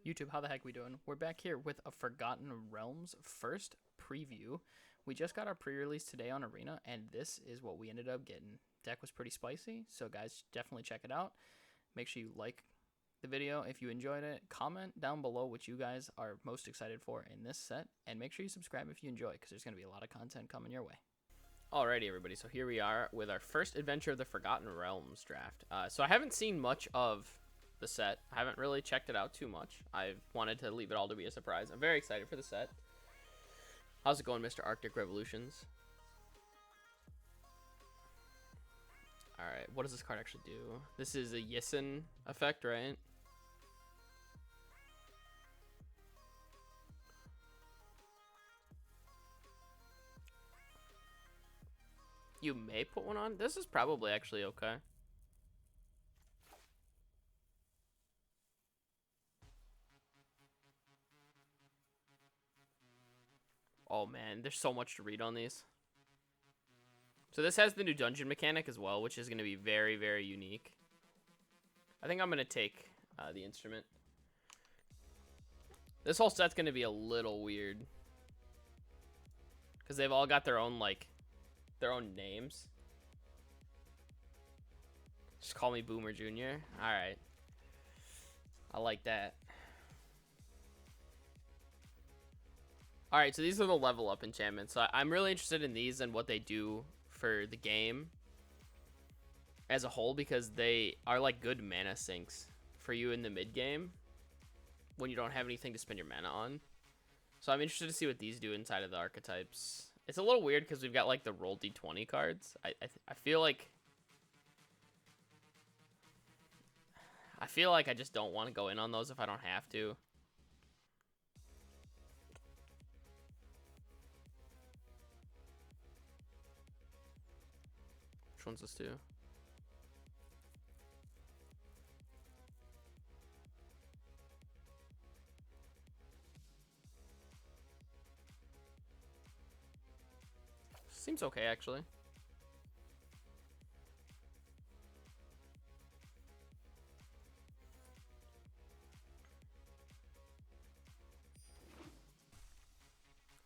YouTube, how the heck we doing? We're back here with a Forgotten Realms first preview. We just got our pre-release today on Arena, and this is what we ended up getting. Deck was pretty spicy, so guys, definitely check it out. Make sure you like the video if you enjoyed it. Comment down below what you guys are most excited for in this set, and make sure you subscribe if you enjoy, because there's going to be a lot of content coming your way. Alrighty, everybody, so here we are with our first adventure of the Forgotten Realms Draft. So I haven't seen much of the set. I haven't really checked it out too much. I've wanted to leave it all to be a surprise. I'm very excited for the set. How's it going, Mr. Arctic Revolutions? Alright, what does this card actually do? This is a Yisin effect, right? You may put one on. This is probably actually okay. Oh man, there's so much to read on these. So this has the new dungeon mechanic as well, which is going to be very, very unique. I think I'm going to take the instrument. This whole set's going to be a little weird, because they've all got their own, like, their own names. Just call me Boomer Jr. Alright. I like that. Alright, so these are the level up enchantments. So I'm really interested in these and what they do for the game as a whole, because they are like good mana sinks for you in the mid game when you don't have anything to spend your mana on. So I'm interested to see what these do inside of the archetypes. It's a little weird because we've got like the roll d20 cards. I feel like I just don't want to go in on those if I don't have to. Which one's this do? Seems okay, actually.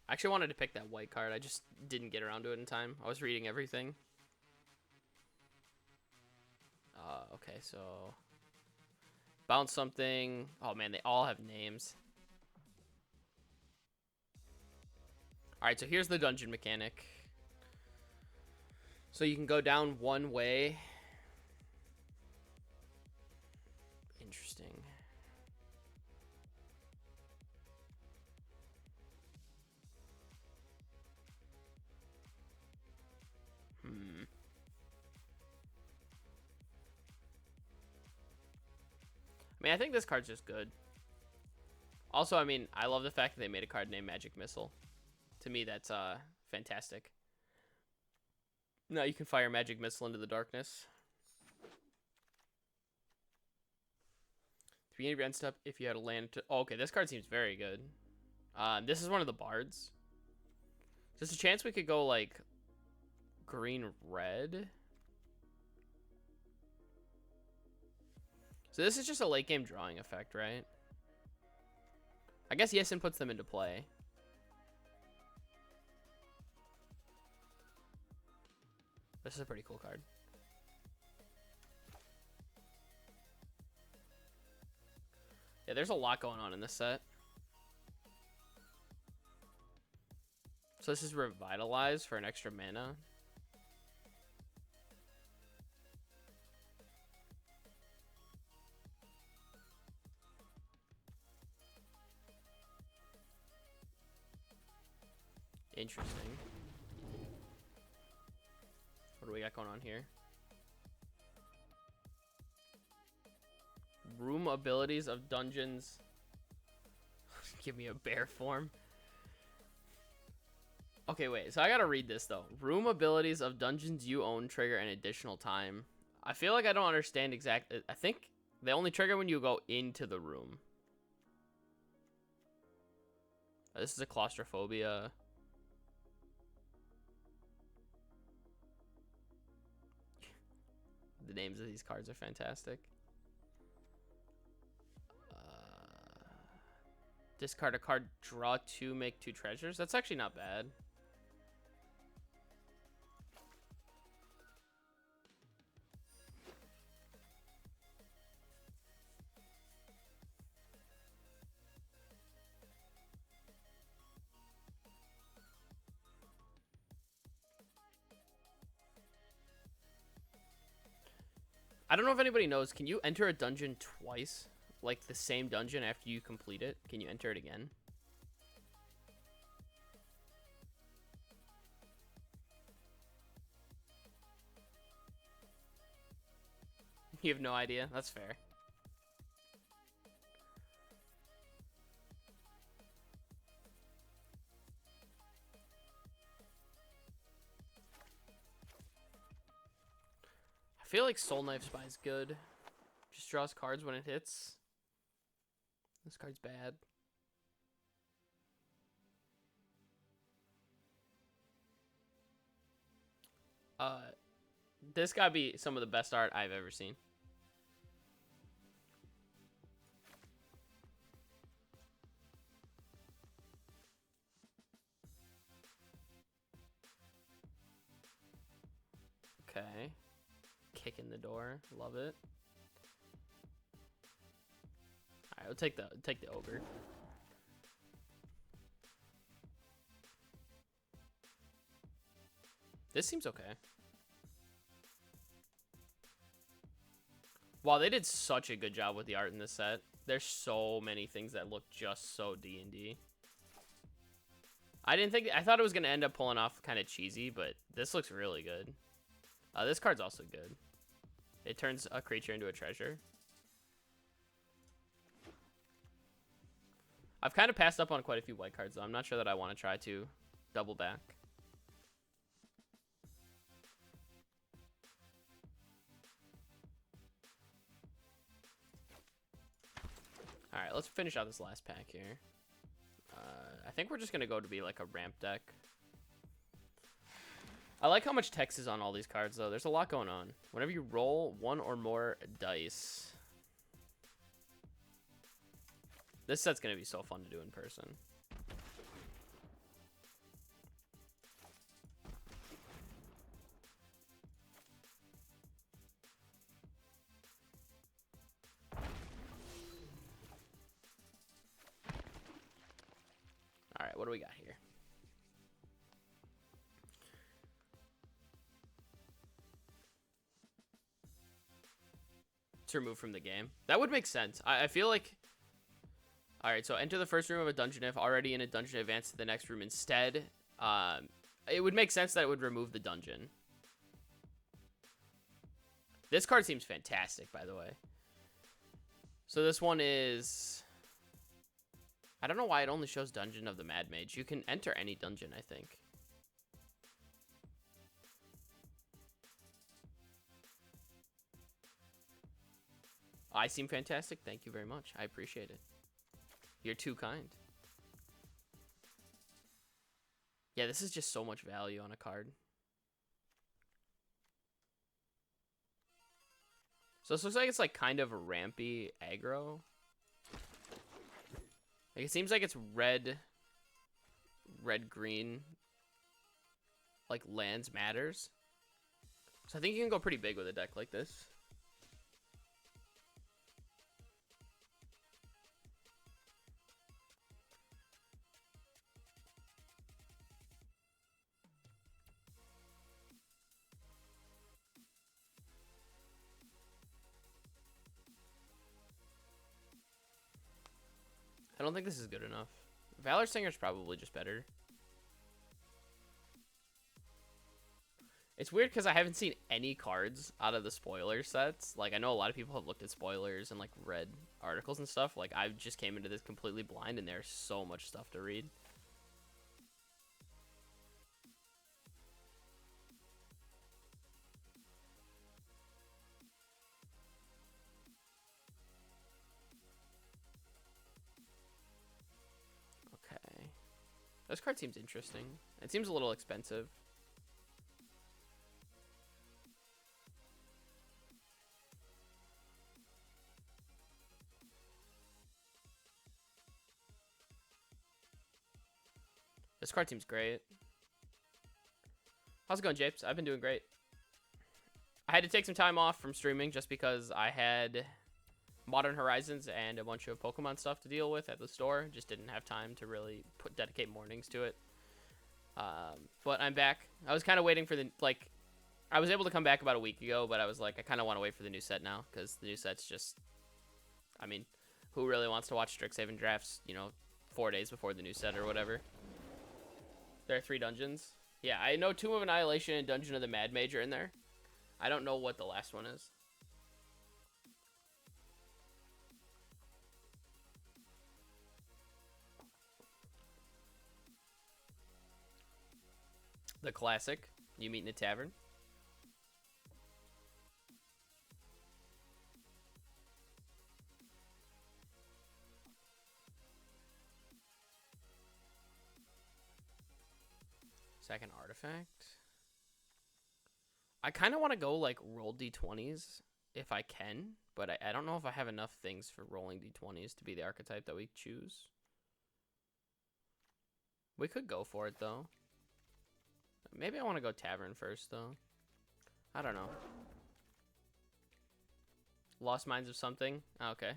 I actually wanted to pick that white card. I just didn't get around to it in time. I was reading everything. Okay, so bounce something. Oh man, they all have names. Alright, so here's the dungeon mechanic. So you can go down one way. Interesting. I mean, I think this card's just good. Also, I mean, I love the fact that they made a card named Magic Missile. To me, that's fantastic. Now you can fire Magic Missile into the darkness. 3 end step if you had a land to... Oh, okay, this card seems very good. This is one of the bards. There's a chance we could go, like, green-red. So this is just a late game drawing effect, right? I guess Yisin puts them into play. This is a pretty cool card. Yeah, there's a lot going on in this set. So this is Revitalize for an extra mana. Interesting. What do we got going on here? Room abilities of dungeons. Give me a bear form. Okay, wait. So I gotta read this, though. Room abilities of dungeons you own trigger an additional time. I feel like I don't understand exactly. I think they only trigger when you go into the room. This is a claustrophobia. The names of these cards are fantastic. Discard a card, draw 2, make 2 treasures. That's actually not bad. I don't know if anybody knows. Can you enter a dungeon twice? Like the same dungeon after you complete it? Can you enter it again? You have no idea? That's fair. I feel like Soul Knife Spy is good. Just draws cards when it hits. This card's bad. This gotta be some of the best art I've ever seen. Okay. Kick in the door. Love it. Alright, we'll take the ogre. This seems okay. Wow, they did such a good job with the art in this set. There's so many things that look just so D&D. I thought it was gonna end up pulling off kind of cheesy, but this looks really good. This card's also good. It turns a creature into a treasure. I've kind of passed up on quite a few white cards, though. I'm not sure that I want to try to double back. All right, let's finish out this last pack here. I think we're just going to go to be like a ramp deck. I like how much text is on all these cards, though. There's a lot going on. Whenever you roll 1 or more dice. This set's going to be so fun to do in person. All right, what do we got here? It's removed from the game. That would make sense. I feel like... All right, so enter the first room of a dungeon if already in a dungeon, advance to the next room instead. It would make sense that it would remove the dungeon. This card seems fantastic, by the way. So this one is... I don't know why it only shows Dungeon of the Mad Mage. You can enter any dungeon, I think. I seem fantastic. Thank you very much. I appreciate it. You're too kind. Yeah, this is just so much value on a card. So this looks like it's like kind of a rampy aggro. Like it seems like it's red, green. Like lands matters. So I think you can go pretty big with a deck like this. I don't think this is good enough. Valor Singer's probably just better. It's weird because I haven't seen any cards out of the spoiler sets. Like, I know a lot of people have looked at spoilers and, like, read articles and stuff. Like, I just came into this completely blind, and there's so much stuff to read. Okay. This card seems interesting. It seems a little expensive. This card seems great. How's it going, Japes? I've been doing great. I had to take some time off from streaming just because I had Modern Horizons and a bunch of Pokemon stuff to deal with at the store. Just didn't have time to really dedicate mornings to it. But I'm back. I was kind of waiting for the, like, I was able to come back about a week ago, but I was like, I kind of want to wait for the new set now, because the new set's just, I mean, who really wants to watch Strixhaven drafts, you know, 4 days before the new set or whatever? There are 3 dungeons. Yeah, I know Tomb of Annihilation and Dungeon of the Mad Mage are in there. I don't know what the last one is. The classic, you meet in a tavern. Second artifact. I kind of want to go like roll d20s if I can, but I don't know if I have enough things for rolling d20s to be the archetype that we choose. We could go for it though. Maybe I want to go tavern first though. I don't know. Lost Minds of something? Oh, okay.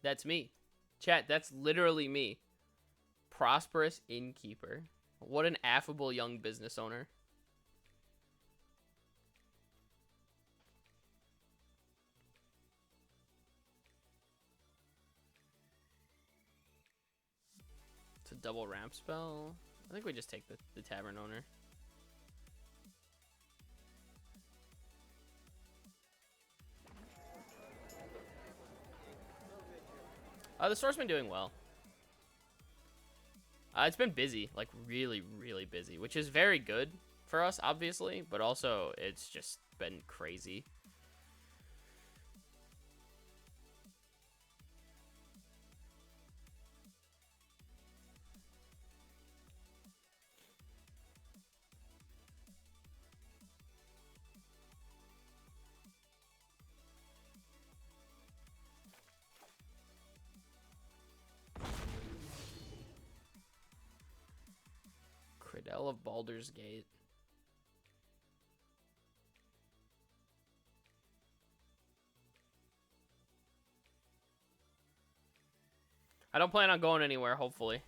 That's me. Chat, that's literally me. Prosperous innkeeper. What an affable young business owner. It's a double ramp spell. I think we just take the tavern owner. The store's been doing well. It's been busy, like really, really busy, which is very good for us, obviously, but also it's just been crazy. Cradle of Baldur's Gate. I don't plan on going anywhere, hopefully.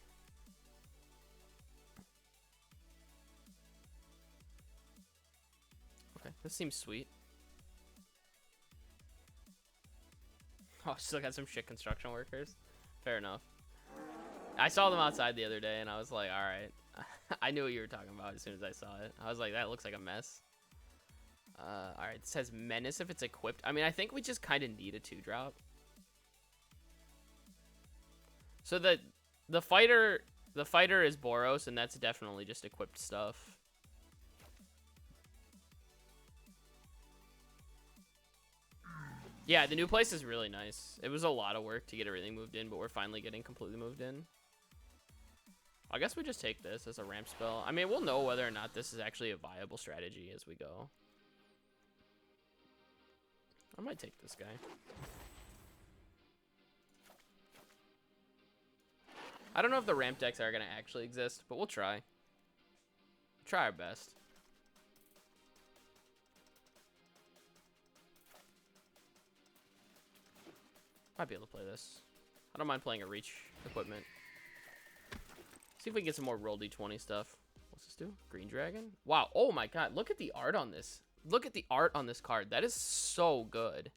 Okay, this seems sweet. Oh, still got some shit construction workers. Fair enough. I saw them outside the other day, and I was like, all right. I knew what you were talking about as soon as I saw it. I was like, that looks like a mess. All right, it says Menace if it's equipped. I mean, I think we just kind of need a 2-drop. So the fighter is Boros, and that's definitely just equipped stuff. Yeah, the new place is really nice. It was a lot of work to get everything moved in, but we're finally getting completely moved in. I guess we just take this as a ramp spell. I mean, we'll know whether or not this is actually a viable strategy as we go. I might take this guy. I don't know if the ramp decks are going to actually exist, but we'll try. Try our best. Might be able to play this. I don't mind playing a reach equipment. See if we can get some more roll d20 stuff. What's this do? Green dragon? Wow. Oh my god. Look at the art on this. Look at the art on this card. That is so good.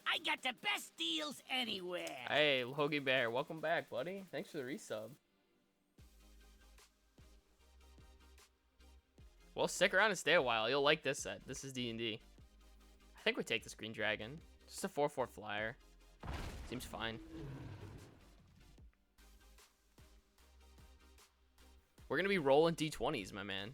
I got the best deals anywhere. Hey, Logie Bear. Welcome back, buddy. Thanks for the resub. Well, stick around and stay a while. You'll like this set. This is DnD. I think we take this green dragon. Just a 4/4 flyer. Seems fine. We're going to be rolling D20s, my man.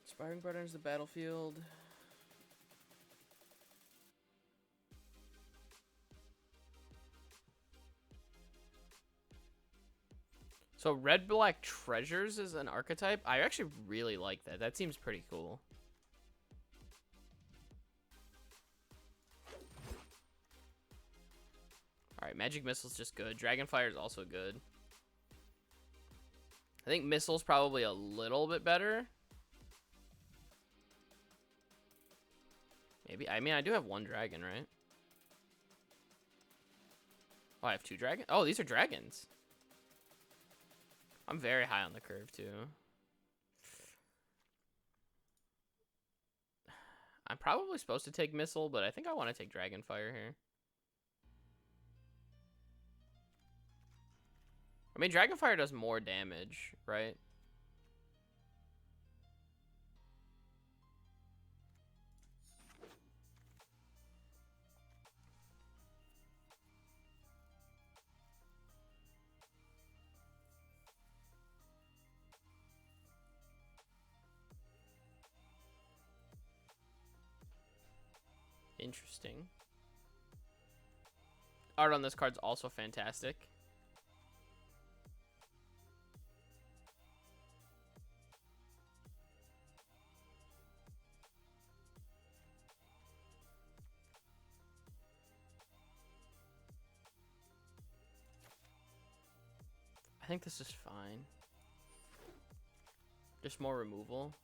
Inspiring Bird enters the battlefield. So red-black treasures is an archetype. I actually really like that. That seems pretty cool. Alright, Magic Missile's just good. Dragonfire is also good. I think Missile's probably a little bit better. Maybe. I mean, I do have one dragon, right? Oh, I have 2 dragons? Oh, these are dragons. I'm very high on the curve, too. I'm probably supposed to take Missile, but I think I want to take Dragonfire here. I mean, Dragonfire does more damage, right? Interesting. Art on this card's also fantastic. I think this is fine. Just more removal.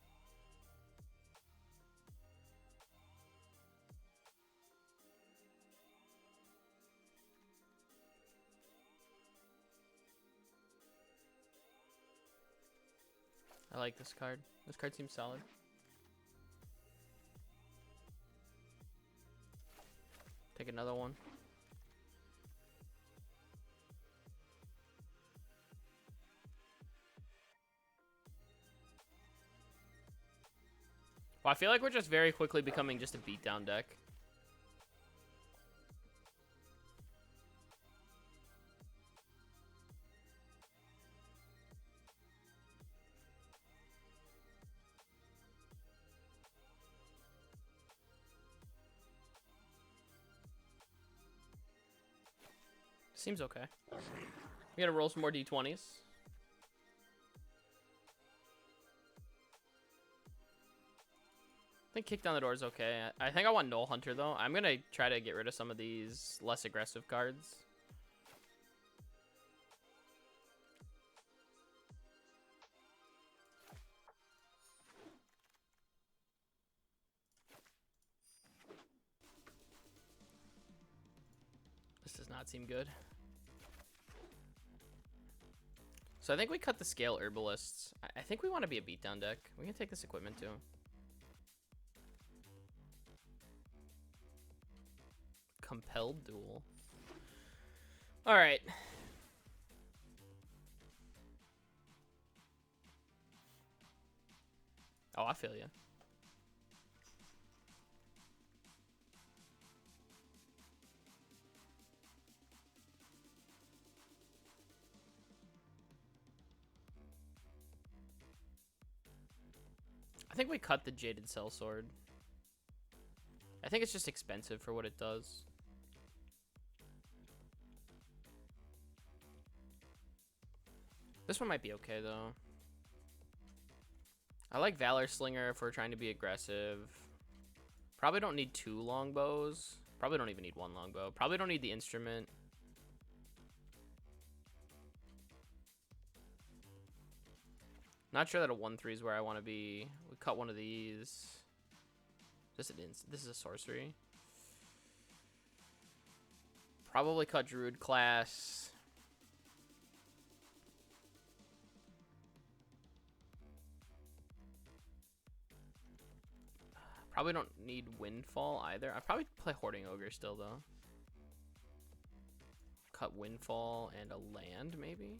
I like this card. This card seems solid. Take another one. Well, I feel like we're just very quickly becoming just a beatdown deck. Seems okay. We gotta roll some more d20s. I think Kick Down the Door is okay. I think I want Null Hunter, though. I'm gonna try to get rid of some of these less aggressive cards. This does not seem good. So I think we cut the Scale Herbalists. I think we want to be a beatdown deck. We can take this equipment too. Compelled Duel. All right. Oh, I feel you. I think we cut the Jaded Sellsword. I think it's just expensive for what it does. This one might be okay, though. I like Valor Slinger if we're trying to be aggressive. Probably don't need 2 longbows. Probably don't even need 1 longbow. Probably don't need the instrument. Not sure that a 1/3 is where I want to be. We cut one of these. This is a sorcery. Probably cut Druid class. Probably don't need Windfall either. I'd probably play Hoarding Ogre still, though. Cut Windfall and a land, maybe?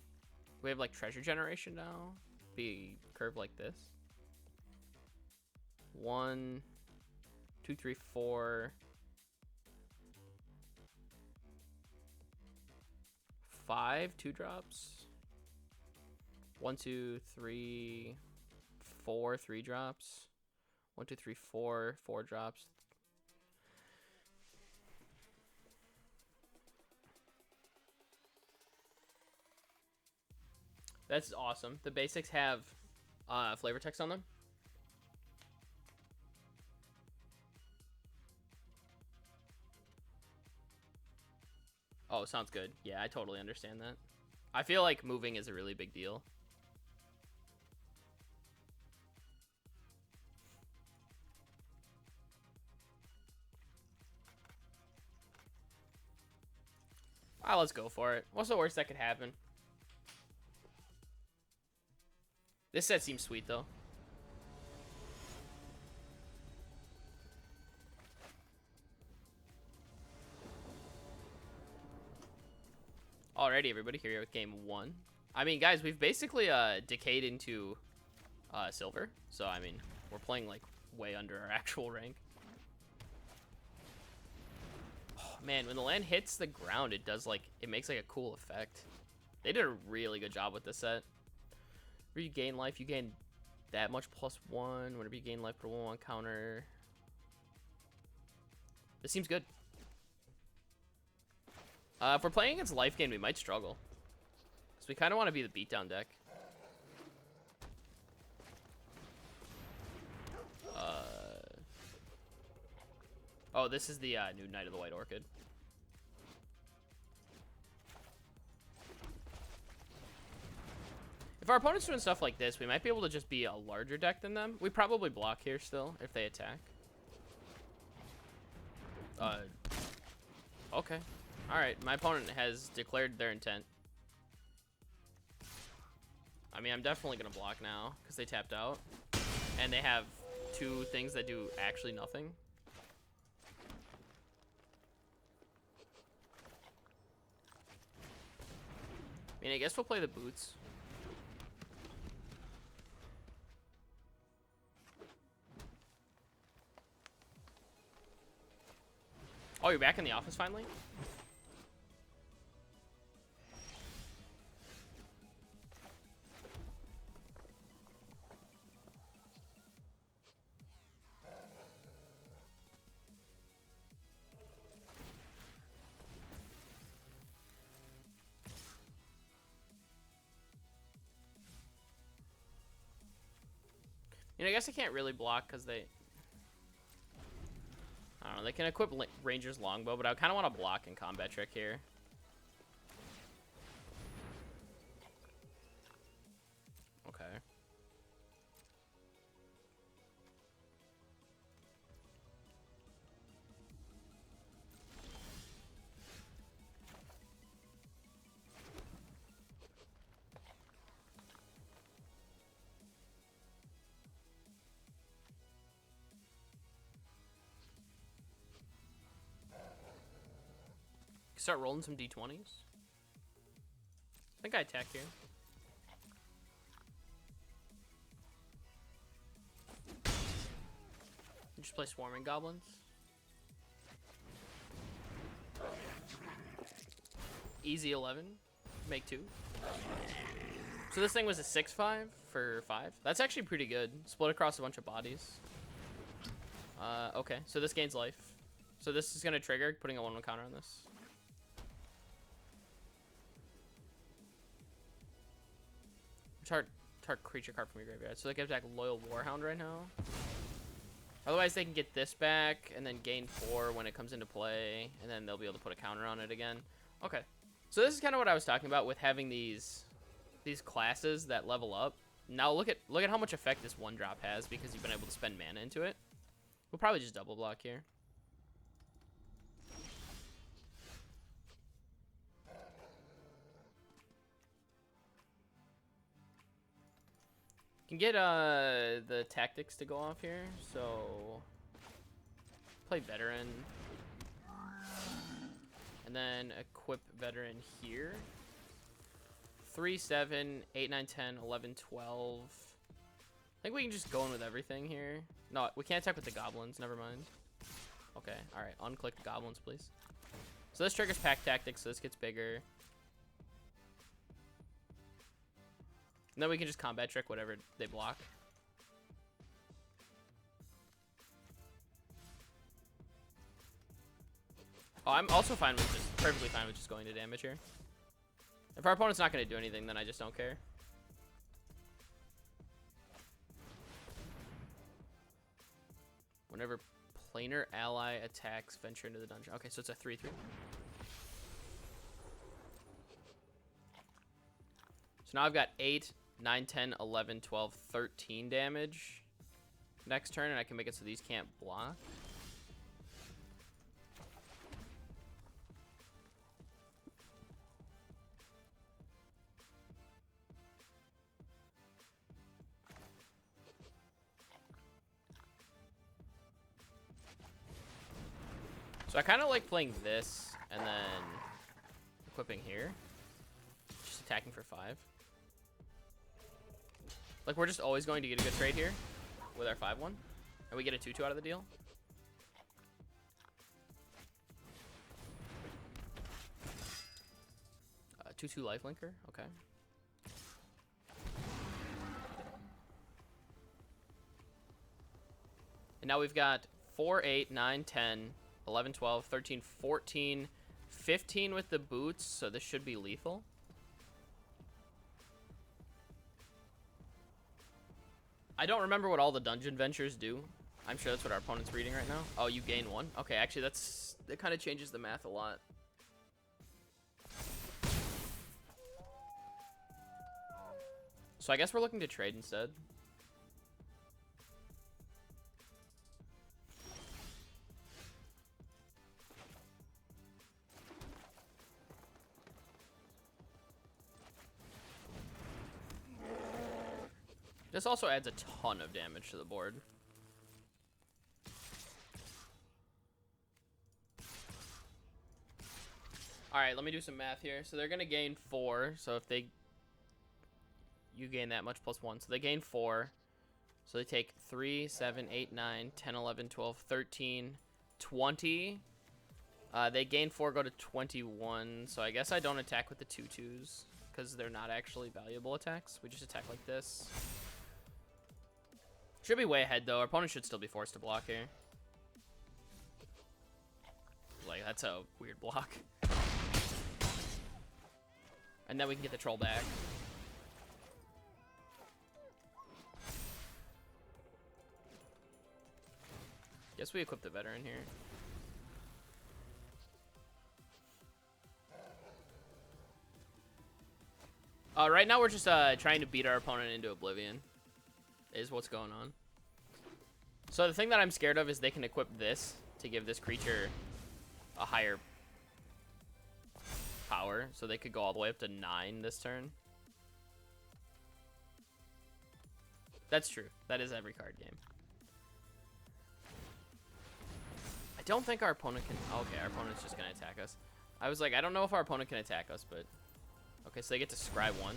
We have, like, Treasure Generation now. be curved like this. 1, 2, 3, 4, 5 2-drops. 1, 2, 3, 4 3-drops. 1, 2, 3, 4 4-drops. That's awesome. The basics have flavor text on them. Oh, sounds good. Yeah, I totally understand that. I feel like moving is a really big deal. Alright, let's go for it. What's the worst that could happen? This set seems sweet, though. Alrighty, everybody, here we are with game 1. I mean, guys, we've basically decayed into silver. So, I mean, we're playing, like, way under our actual rank. Oh, man, when the land hits the ground, it does, like, it makes, like, a cool effect. They did a really good job with this set. Whenever you gain life, you gain that much +1. Whenever you gain life, put a 1/1 counter. This seems good. If we're playing against life gain, we might struggle. Because we kind of want to be the beatdown deck. Oh, this is the new Knight of the White Orchid. If our opponent's doing stuff like this, we might be able to just be a larger deck than them. We probably block here still if they attack. Okay. Alright, my opponent has declared their intent. I mean, I'm definitely going to block now because they tapped out. And they have 2 things that do actually nothing. I mean, I guess we'll play the boots. Oh, you're back in the office finally? You know, I guess I can't really block because they... I don't know, they can equip Ranger's Longbow, but I kind of want to block in Combat Trick here. Okay. Start rolling some d20s. I think I attack here. Just play Swarming Goblins. Easy 11. Make 2. So this thing was a 6/5 for 5. That's actually pretty good. Split across a bunch of bodies. Okay, so this gains life. So this is going to trigger putting a 1/1 counter on this. Target creature card from your graveyard. So they get back Loyal Warhound right now. Otherwise, they can get this back and then gain 4 when it comes into play, and then they'll be able to put a counter on it again. Okay, so this is kind of what I was talking about with having these classes that level up. Now look at how much effect this 1-drop has because you've been able to spend mana into it. We'll probably just double block here. Can get the tactics to go off here, so play veteran, and then equip veteran here. 3, 7, 8, 9, 10, 11, 12. I think we can just go in with everything here. No, we can't attack with the goblins. Never mind. Okay, all right. Unclick the goblins, please. So this triggers pack tactics, so this gets bigger. And then we can just combat trick whatever they block. Oh, I'm also fine with just perfectly fine with just going to damage here. If our opponent's not going to do anything, then I just don't care. Whenever planar ally attacks, venture into the dungeon. Okay, so it's a 3/3. So now I've got 8, 9, 10, 11, 12, 13 damage next turn, and I can make it so these can't block. So I kind of like playing this and then equipping here. Just attacking for 5. Like, we're just always going to get a good trade here with our 5/1. And we get a 2/2 out of the deal. Uh, 2/2 lifelinker. Okay. And now we've got 4, 8, 9, 10, 11, 12, 13, 14, 15 with the boots, so this should be lethal. I don't remember what all the dungeon ventures do. I'm sure that's what our opponent's reading right now. Oh, you gain 1. Okay, actually that kind of changes the math a lot. So I guess we're looking to trade instead. This also adds a ton of damage to the board. Alright, let me do some math here. So they're going to gain 4. So if you gain that much plus 1. So they gain 4. So they take 3, 7, 8, 9, 10, 11, 12, 13, 20. They gain 4, go to 21. So I guess I don't attack with the 2/2s because they're not actually valuable attacks. We just attack like this. Should be way ahead, though. Our opponent should still be forced to block here. Like, that's a weird block. And then we can get the troll back. Guess we equip the veteran here. Right now we're just trying to beat our opponent into oblivion. Is what's going on. So the thing that I'm scared of is they can equip this to give this creature a higher power. So they could go all the way up to 9 this turn. That's true. That is every card game. I don't think our opponent can... Okay, our opponent's just going to attack us. I was like, I don't know if our opponent can attack us, but... Okay, so they get to scry 1.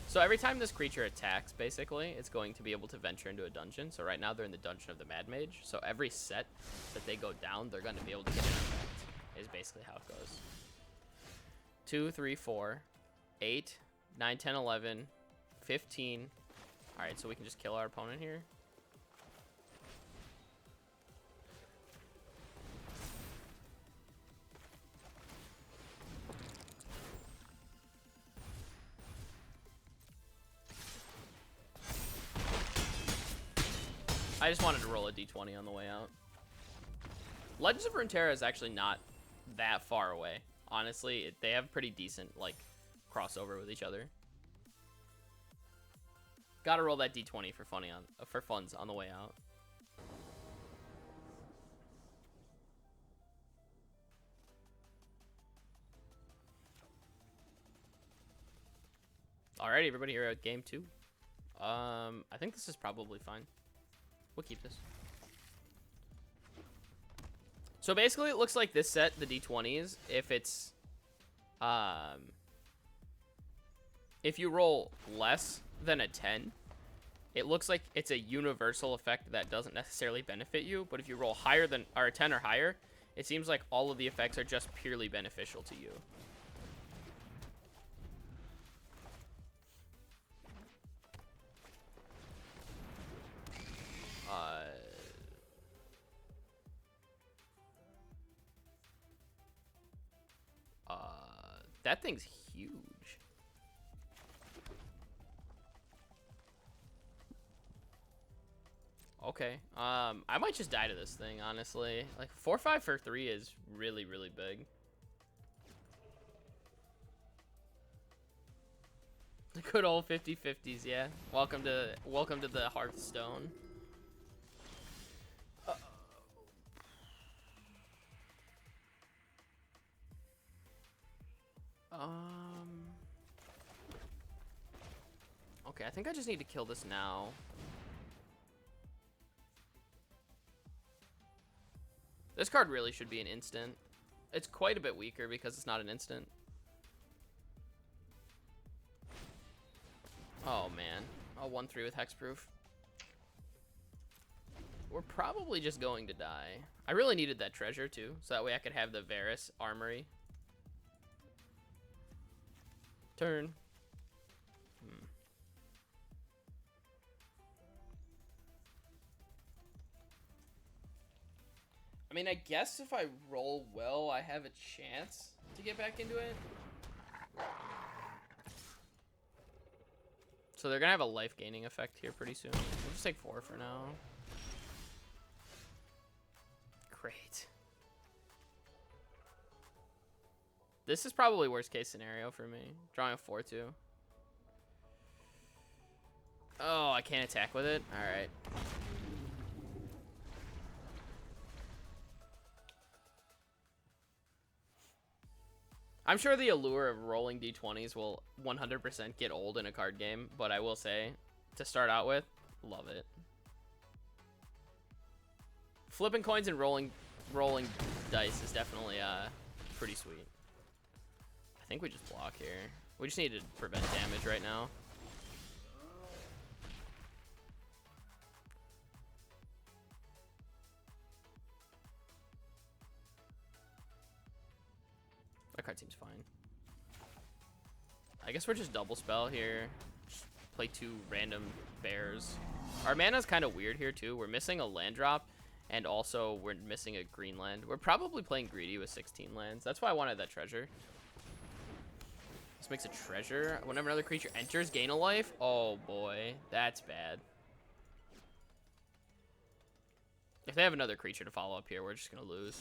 So every time this creature attacks, basically, it's going to be able to venture into a dungeon. So right now they're in the dungeon of the Mad Mage. So every set that they go down, they're going to be able to get an effect. Is basically how it goes. 2, 3, 4, 8, 9, 10, 11, 15. All right, so we can just kill our opponent here. I just wanted to roll a d20 on the way out. Legends of Runeterra is actually not that far away. Honestly, they have pretty decent, like, crossover with each other. Gotta roll that d20 for funds on the way out. Alright, everybody, here at game 2. I think this is probably fine. We'll keep this. So basically, it looks like this set, the d20s, if it's if you roll less than a 10, it looks like it's a universal effect that doesn't necessarily benefit you. But if you roll higher than, or a 10 or higher, it seems like all of the effects are just purely beneficial to you. That thing's huge. Okay. I might just die to this thing, honestly. Like 4/5 for 3 is really, really big. The good old 50/50s, yeah. Welcome to the Hearthstone. Okay, I think I just need to kill this now. This card really should be an instant. It's quite a bit weaker because it's not an instant. Oh, man. I'll 1/3 with Hexproof. We're probably just going to die. I really needed that treasure, too, so that way I could have the Varus Armory. Turn. I mean, I guess if I roll well, I have a chance to get back into it. So they're going to have a life gaining effect here pretty soon. We'll just take 4 for now. Great. This is probably worst case scenario for me. Drawing a 4/2. Oh, I can't attack with it? Alright. I'm sure the allure of rolling d20s will 100% get old in a card game, but I will say, to start out with, love it. Flipping coins and rolling dice is definitely pretty sweet. I think we just block here. We just need to prevent damage right now. That card seems fine. I guess we're just double spell here. Just play 2 random bears. Our mana's kind of weird here too. We're missing a land drop, and also we're missing a green land. We're probably playing greedy with 16 lands. That's why I wanted that treasure. This makes a treasure. Whenever another creature enters, gain a life. Oh boy, that's bad. If they have another creature to follow up here, we're just gonna lose.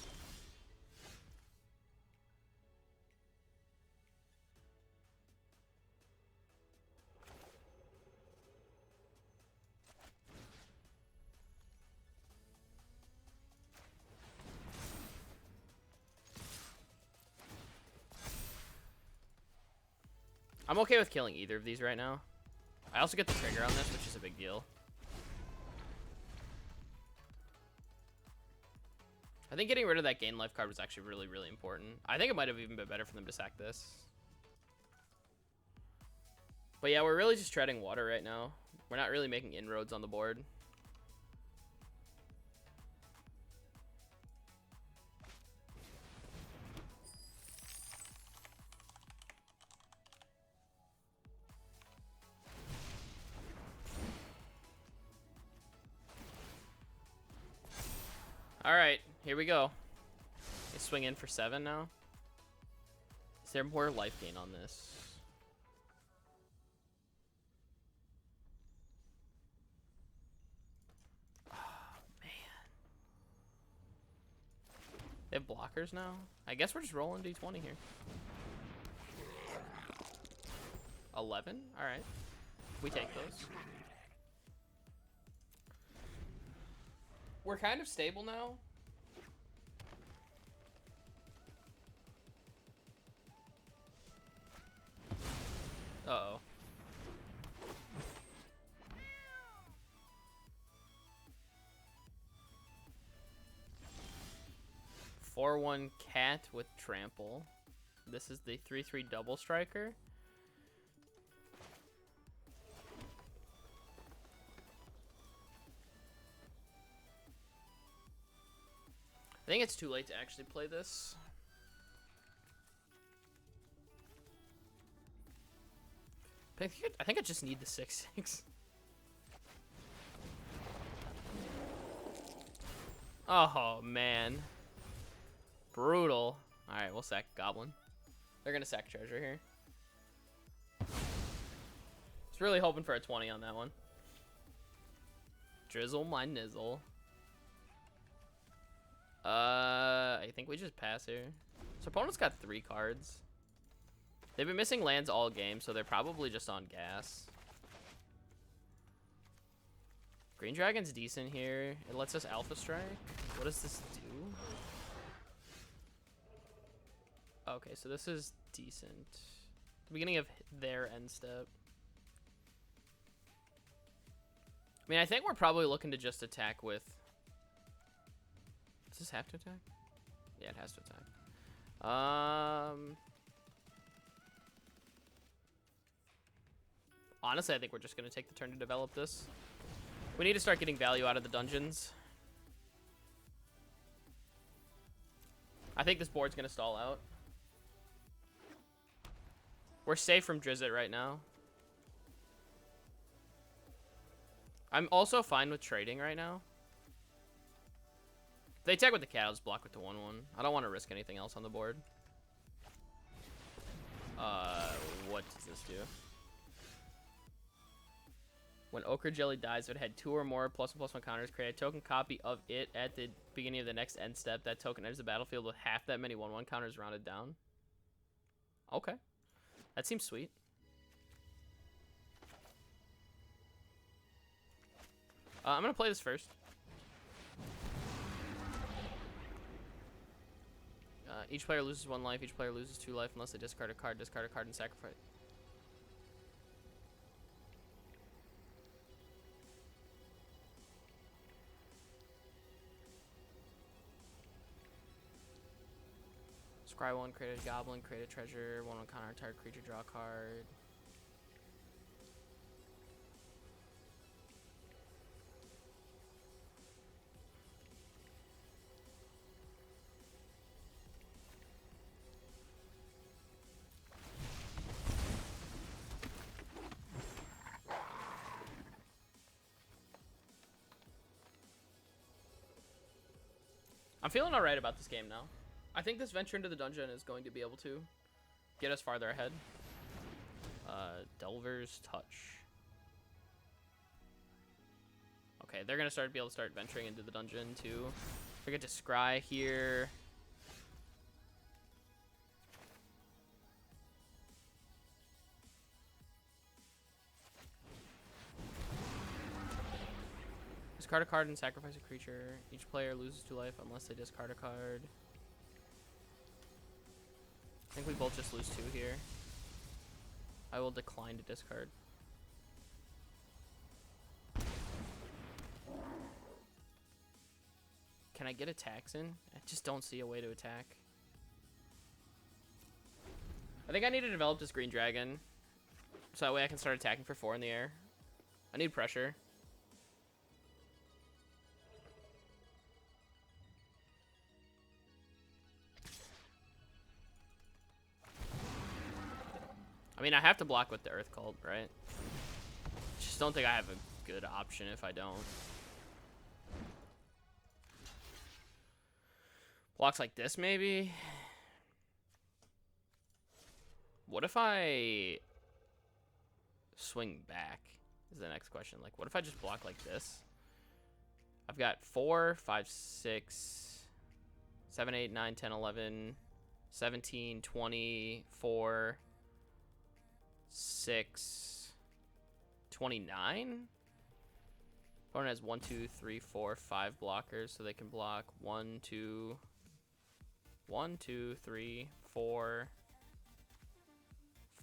I'm okay with killing either of these right now. I also get the trigger on this, which is a big deal. I think getting rid of that gain life card was actually really, really important. I think it might have even been better for them to sack this. But yeah, we're really just treading water right now. We're not really making inroads on the board. Alright, here we go. They swing in for 7 now. Is there more life gain on this? Oh, man. They have blockers now? I guess we're just rolling d20 here. 11? Alright. We take those. We're kind of stable now. Uh-oh. 4/1 cat with trample. This is the 3/3 double striker. I think it's too late to actually play this. I think I just need the 6/6. Oh, man. Brutal. Alright, we'll sack Goblin. They're gonna sack Treasure here. Just really hoping for a 20 on that one. Drizzle my nizzle. I think we just pass here. So opponent's got 3 cards. They've been missing lands all game, so they're probably just on gas. Green Dragon's decent here. It lets us Alpha Strike. What does this do? Okay, so this is decent. The beginning of their end step. I mean, I think we're probably looking to just attack with... Does this have to attack? Yeah, it has to attack. Honestly, I think we're just going to take the turn to develop this. We need to start getting value out of the dungeons. I think this board's going to stall out. We're safe from Drizzit right now. I'm also fine with trading right now. If they attack with the cat, I'll just block with the 1/1. I don't want to risk anything else on the board. What does this do? When Ochre Jelly dies, if it had 2 or more +1/+1 counters, create a token copy of it at the beginning of the next end step. That token enters the battlefield with half that many 1/1 counters rounded down. Okay. That seems sweet. I'm going to play this first. Each player loses 1 life. Each player loses 2 life unless they discard a card, and sacrifice. Scry 1, create a goblin, create a treasure, 1/1 counter target creature, draw a card. I'm feeling alright about this game now. I think this venture into the dungeon is going to be able to get us farther ahead. Delver's Touch. Okay, they're going to be able to start venturing into the dungeon too. We get to scry here. Discard a card and sacrifice a creature. Each player loses 2 life unless they discard a card. I think we both just lose 2 here. I will decline to discard. Can I get attacks in? I just don't see a way to attack. I think I need to develop this green dragon so that way I can start attacking for 4 in the air. I need pressure. I mean, I have to block with the Earth Cult, right? Just don't think I have a good option if I don't. Blocks like this, maybe? What if I swing back is the next question. Like, what if I just block like this? I've got 4, 5, 6, 7, 8, 9, 10, 11, 17, 24... 6, 29. Opponent has 1, 2, 3, 4, 5 blockers, so they can block 1, 2, 3, 4,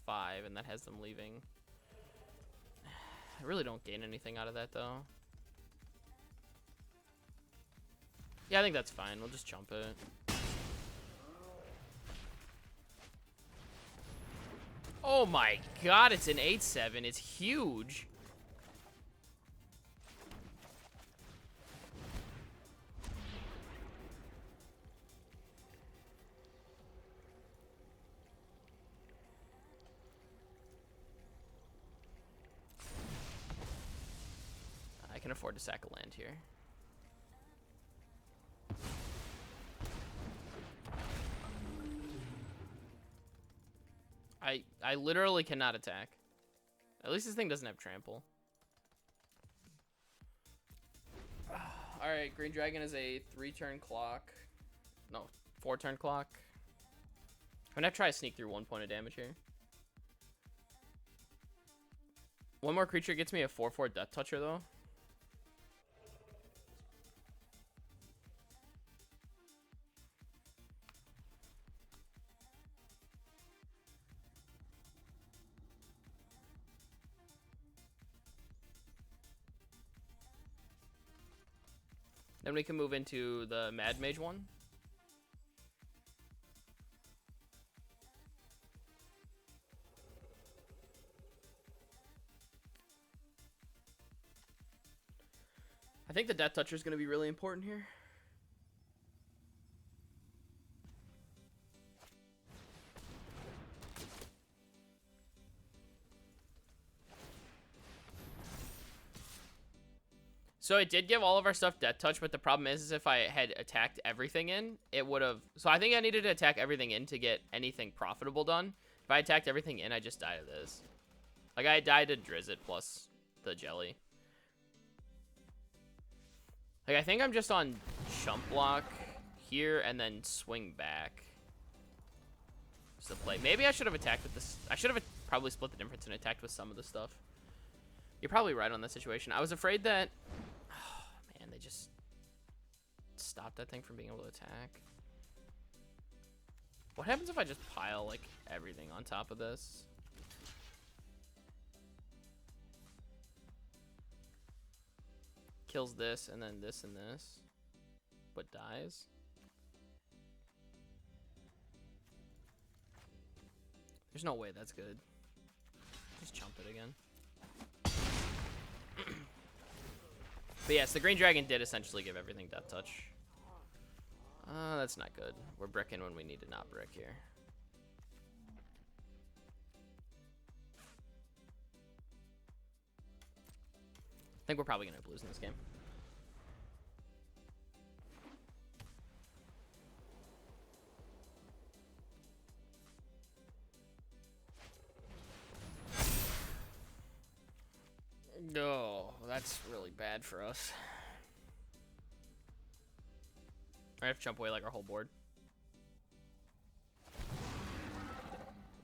5, and that has them leaving. I really don't gain anything out of that, though. Yeah, I think that's fine. We'll just jump it. Oh my god, it's an 8/7. It's huge. can afford to sack a land here. I literally cannot attack. At least this thing doesn't have trample. Alright, Green Dragon is a 3-turn clock. No, 4-turn clock. I'm gonna try to sneak through 1 point of damage here. One more creature gets me a 4/4 Death Toucher though. Then we can move into the Mad Mage one. I think the Death Toucher is going to be really important here. So it did give all of our stuff Death Touch, but the problem is if I had attacked everything in, it would have... So I think I needed to attack everything in to get anything profitable done. If I attacked everything in, I just died of this. Like, I died to Drizzt plus the Jelly. Like, I think I'm just on Chump Block here and then swing back. Just the play. Maybe I should have attacked with this. I should have probably split the difference and attacked with some of the stuff. You're probably right on that situation. I was afraid that... Oh, man, they just stopped that thing from being able to attack. What happens if I just pile, like, everything on top of this? Kills this, and then this and this. But dies. There's no way that's good. Just chump it again. But yes, the Green Dragon did essentially give everything Death Touch. That's not good. We're bricking when we need to not brick here. I think we're probably going to lose in this game. No, that's really bad for us. I have to jump away like our whole board.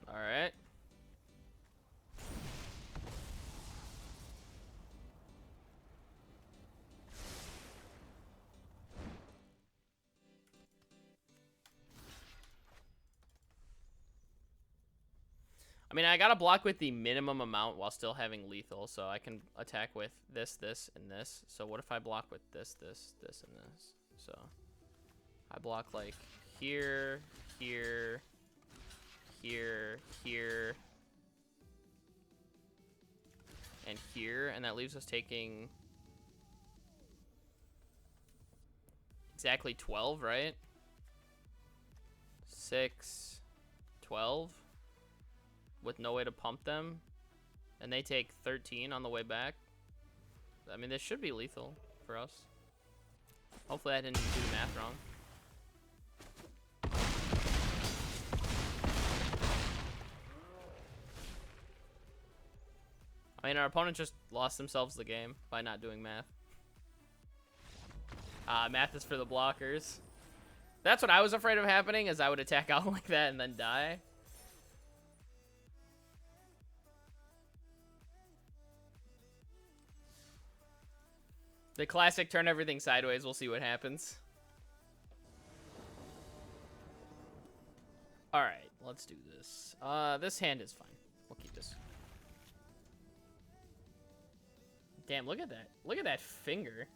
Alright. I mean, I gotta block with the minimum amount while still having lethal, so I can attack with this, this, and this. So what if I block with this, this, this, and this? So I block like here, here, here, here, and here, and that leaves us taking exactly 12, right? 6, 12. With no way to pump them, and they take 13 on the way back. I mean, this should be lethal for us. Hopefully I didn't do the math wrong. I mean, our opponent just lost themselves the game by not doing math. Math is for the blockers. That's what I was afraid of happening, is I would attack out like that and then die. The classic turn everything sideways. We'll see what happens. Alright, let's do this. This hand is fine. We'll keep this. Damn, look at that. Look at that finger.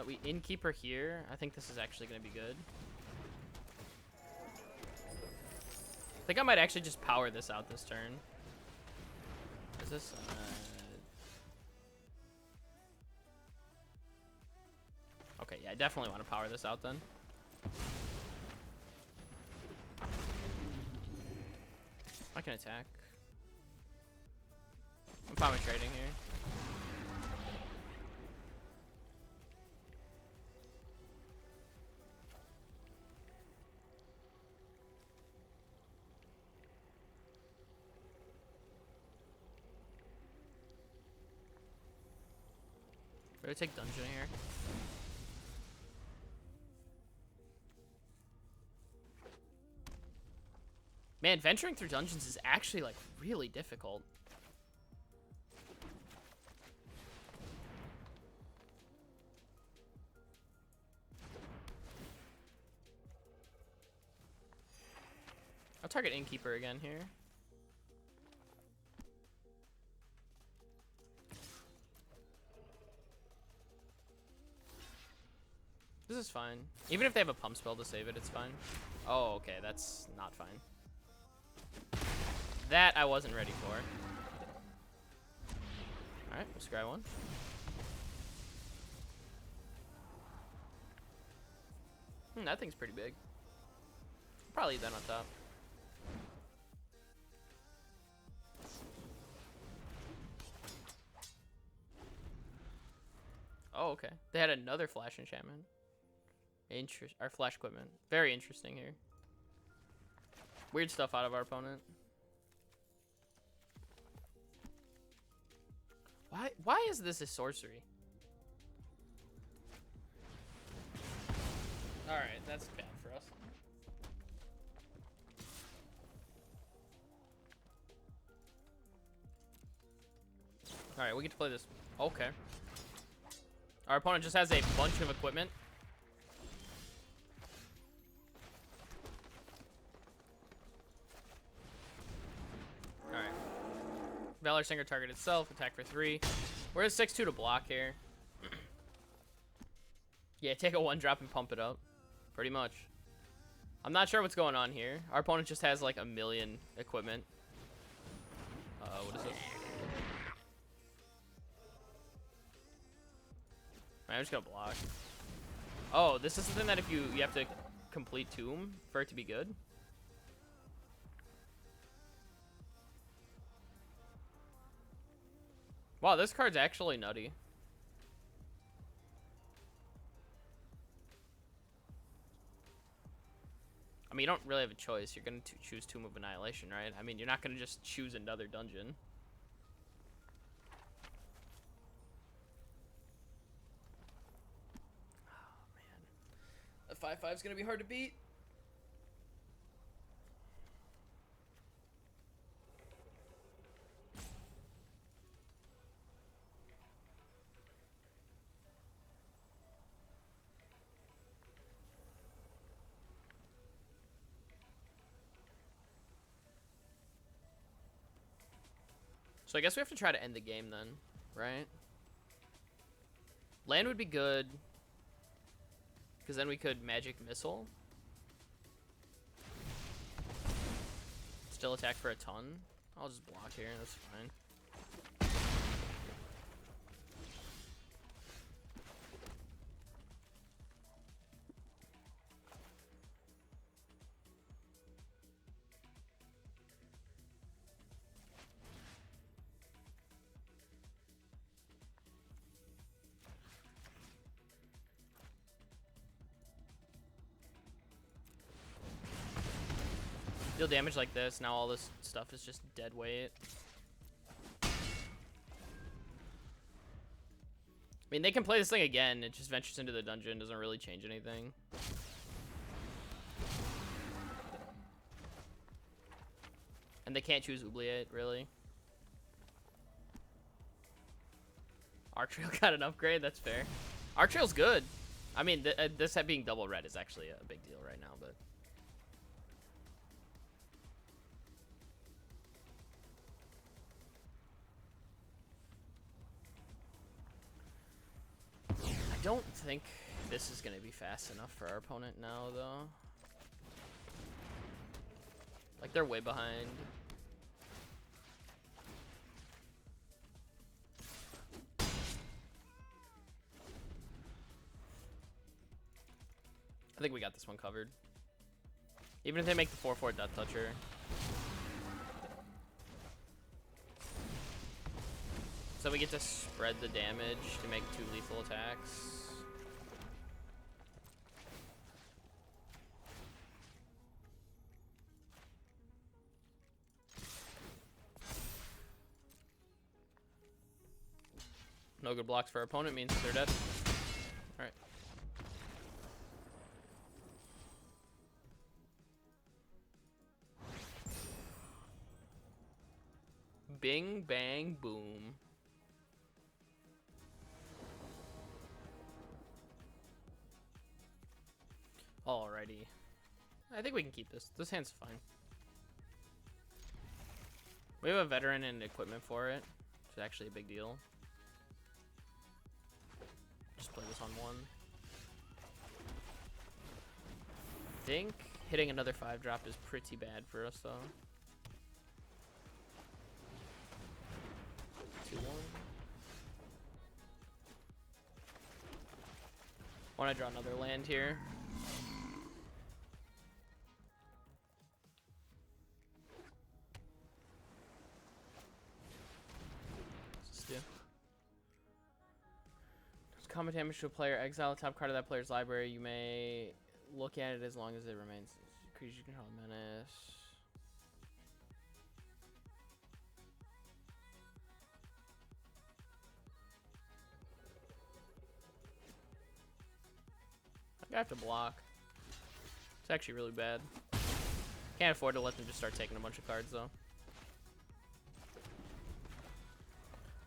We Innkeeper here. I think this is actually going to be good. I think I might actually just power this out this turn. Is this? Okay, yeah, I definitely want to power this out then. I can attack. I'm fine with trading here. Better take dungeon here. Man, venturing through dungeons is actually like really difficult. I'll target Innkeeper again here. This is fine. Even if they have a pump spell to save it, it's fine. Oh, okay, that's not fine. That I wasn't ready for. Alright, we'll scry one. That thing's pretty big. Probably eat that on top. Oh, okay. They had another flash enchantment. Our flash equipment. Very interesting here. Weird stuff out of our opponent. Why is this a sorcery? Alright, that's bad for us. Alright, we get to play this. Okay. Our opponent just has a bunch of equipment. Alright. Valor Singer target itself, attack for 3. We're at 6-2 to block here. Yeah, take a 1-drop and pump it up. Pretty much. I'm not sure what's going on here. Our opponent just has like a million equipment. What is it? I'm just gonna block. Oh, this is something that if you have to complete Tomb for it to be good. Wow, this card's actually nutty. I mean, you don't really have a choice. You're gonna choose Tomb of Annihilation, right? I mean, you're not gonna just choose another dungeon. Oh, man. A 5/5's gonna be hard to beat. So I guess we have to try to end the game then, right? Land would be good, because then we could Magic Missile. Still attack for a ton. I'll just block here, that's fine. Deal damage like this, now all this stuff is just dead weight. I mean, they can play this thing again, it just ventures into the dungeon, doesn't really change anything. And they can't choose Oubliette, really. Archtrail got an upgrade, that's fair. Archtrail's good. I mean, this being double red is actually a big deal right now, but... I don't think this is going to be fast enough for our opponent now, though. Like, they're way behind. I think we got this one covered. Even if they make the 4/4 Death Toucher. So we get to spread the damage to make 2 lethal attacks. No good blocks for our opponent means they're dead. Alright. Bing, bang, boom. Alrighty. I think we can keep this. This hand's fine. We have a veteran and equipment for it, which is actually a big deal. Just play this on 1. I think hitting another 5-drop is pretty bad for us, though. 2-1. Want to draw another land here? Combat damage to a player. Exile a top card of that player's library. You may look at it as long as it remains. Creature you control menace. I have to block. It's actually really bad. Can't afford to let them just start taking a bunch of cards though.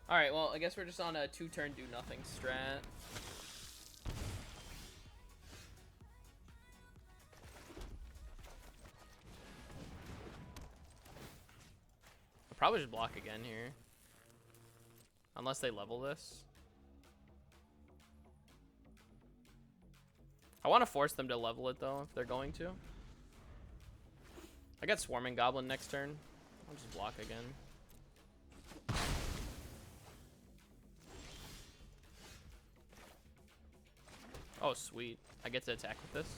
Alright, well, I guess we're just on a 2-turn do-nothing strat. I'll probably just block again here. Unless they level this. I want to force them to level it, though, if they're going to. I got Swarming Goblin next turn. I'll just block again. Oh, sweet. I get to attack with this.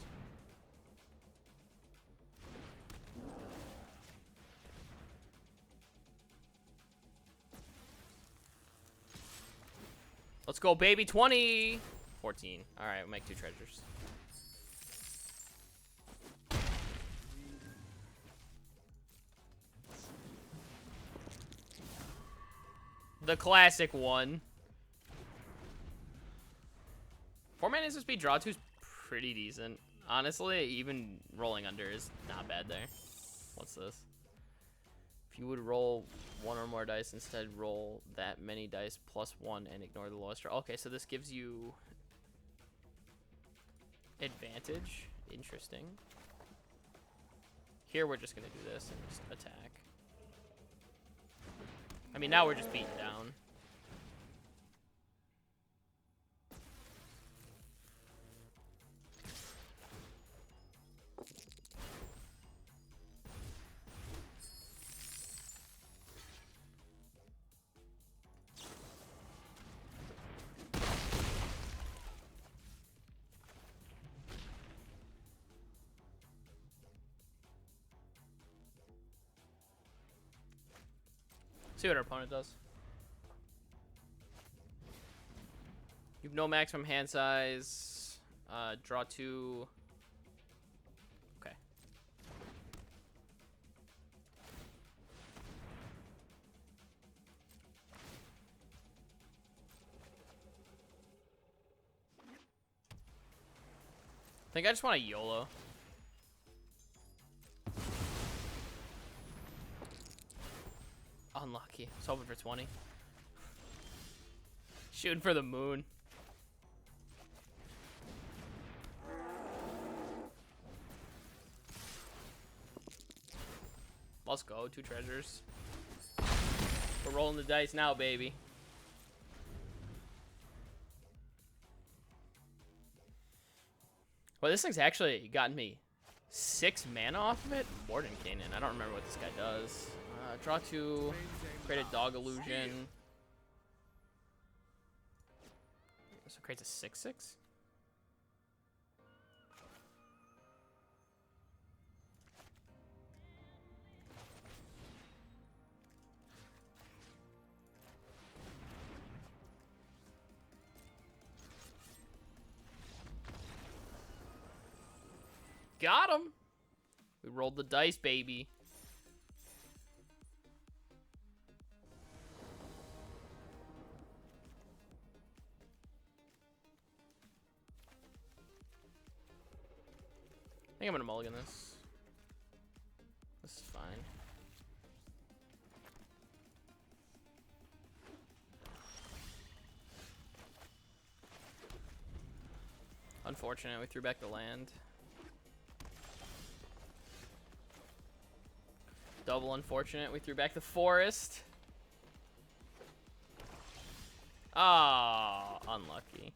Let's go, baby. 20. 14. All right, we'll make 2 treasures. The classic one. 4 mana instant speed draw 2 is pretty decent. Honestly, even rolling under is not bad there. What's this? If you would roll 1 or more dice, instead roll that many dice plus 1 and ignore the lowest draw. Okay, so this gives you advantage. Interesting. Here we're just gonna do this and just attack. I mean, now we're just beaten down. See what our opponent does. You have no maximum hand size. Draw 2. Okay. I think I just want a YOLO. Unlucky. I was hoping for 20. Shooting for the moon. Let's go. 2 treasures. We're rolling the dice now, baby. Well, this thing's actually gotten me 6 mana off of it. Warden Cannon. I don't remember what this guy does. Draw 2. Create a dog illusion. So it creates a 6/6. got him. We rolled the dice, baby. I think I'm gonna mulligan this. This is fine. Unfortunate, we threw back the land. Double unfortunate, we threw back the forest. Oh, unlucky.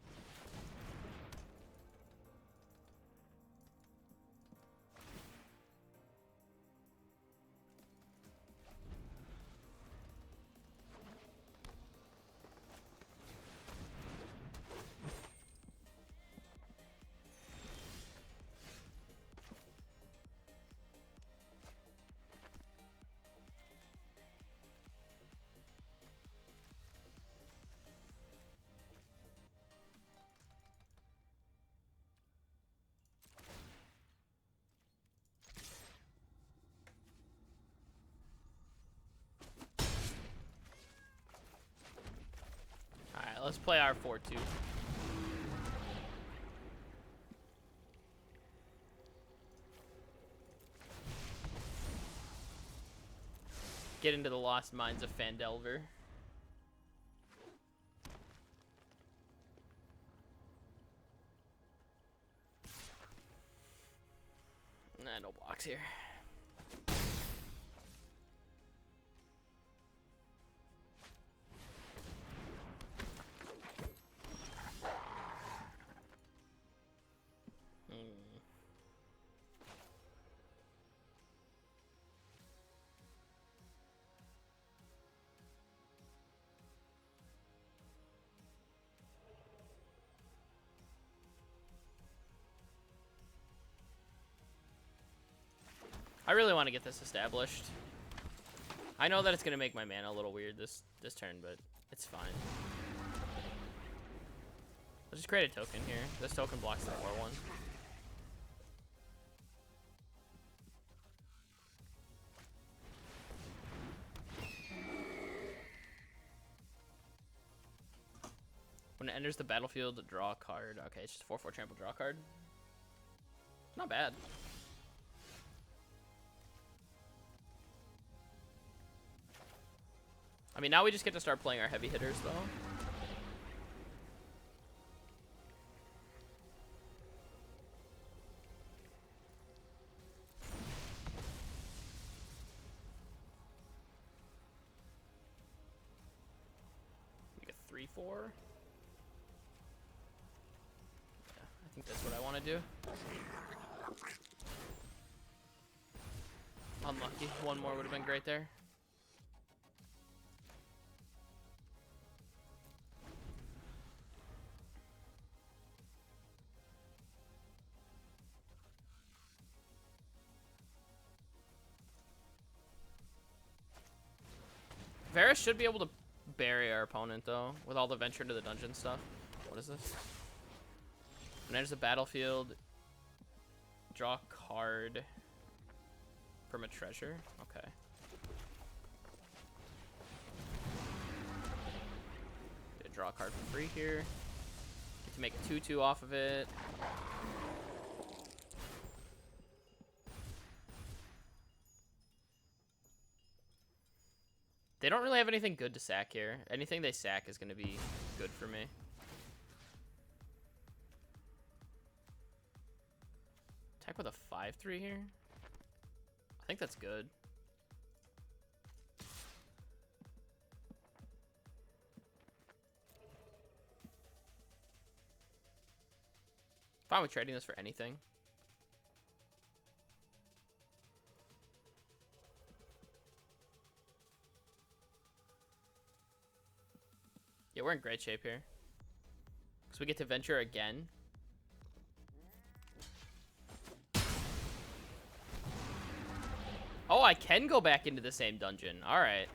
Alright, let's play our 4-2. Get into the lost mines of Phandelver. Nah, no blocks here. I really want to get this established. I know that it's going to make my mana a little weird this turn, but it's fine. I'll just create a token here. This token blocks the 4-1. When it enters the battlefield, draw a card. Okay, it's just a 4-4 trample draw card. Not bad. I mean, now we just get to start playing our heavy hitters, though. Make a 3-4. Yeah, I think that's what I want to do. Unlucky. One more would have been great there. Varus should be able to bury our opponent, though, with all the venture into the dungeon stuff. What is this? When enters the battlefield, draw a card from a treasure. Okay. Get to draw a card for free here. Get to make a 2-2 off of it. They don't really have anything good to sack here. Anything they sack is going to be good for me. Attack with a 5-3 here. I think that's good. Fine with trading this for anything. Yeah, we're in great shape here. Because we get to venture again. Oh, I can go back into the same dungeon. All right.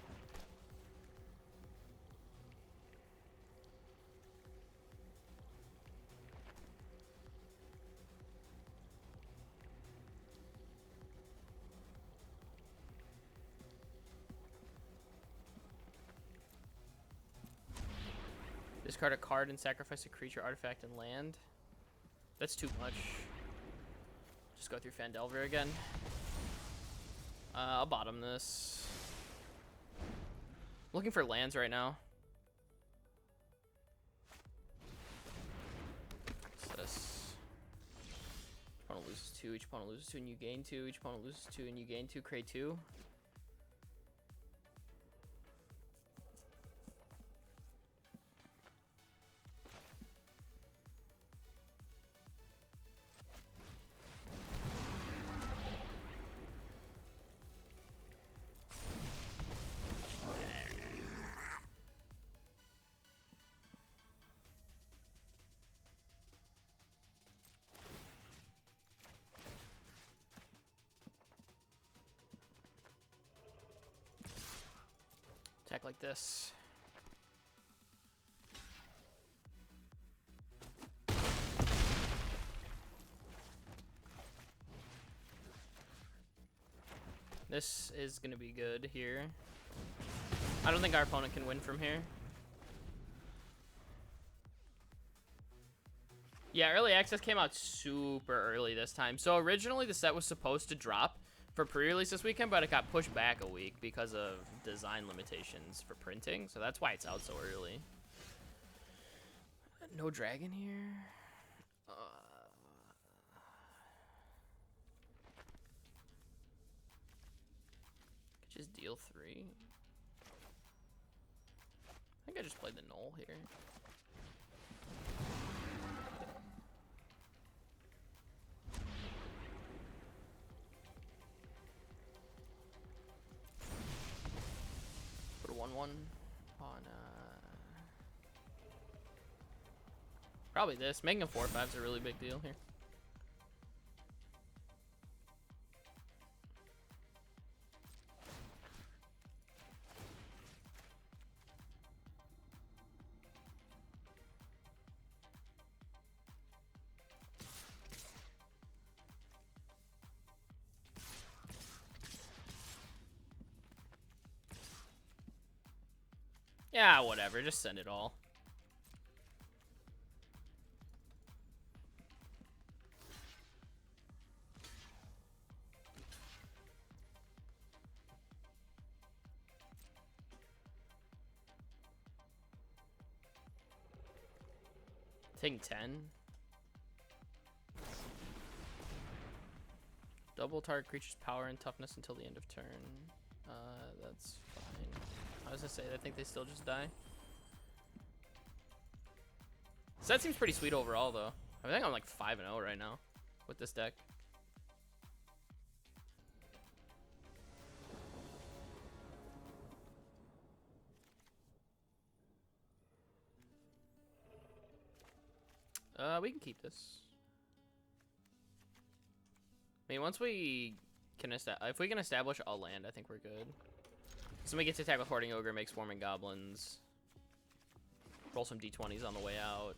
Discard a card and sacrifice a creature, artifact, and land. That's too much. Just go through Phandelver again. I'll bottom this. Looking for lands right now. What's this? Each opponent loses 2, each opponent loses 2, and you gain 2. Each opponent loses 2, and you gain 2. Create 2. Attack like this. This is going to be good here. I don't think our opponent can win from here. Yeah, early access came out super early this time. So originally the set was supposed to drop for pre-release this weekend, but it got pushed back a week because of design limitations for printing. So that's why it's out so early. No dragon here. Could just deal 3. I think I just played the null here. Put a 1/1 on probably this. Making a 4/5 is a really big deal here. Yeah, whatever. Just send it all. Taking 10. Double target creature's power and toughness until the end of turn. That's fine. I was gonna say, I think they still just die. So that seems pretty sweet overall, though. I think I'm like 5-0 right now with this deck. We can keep this. I mean, once we can if we can establish a land, I think we're good. So we get to attack with Hoarding Ogre, make Swarming Goblins. Roll some d20s on the way out.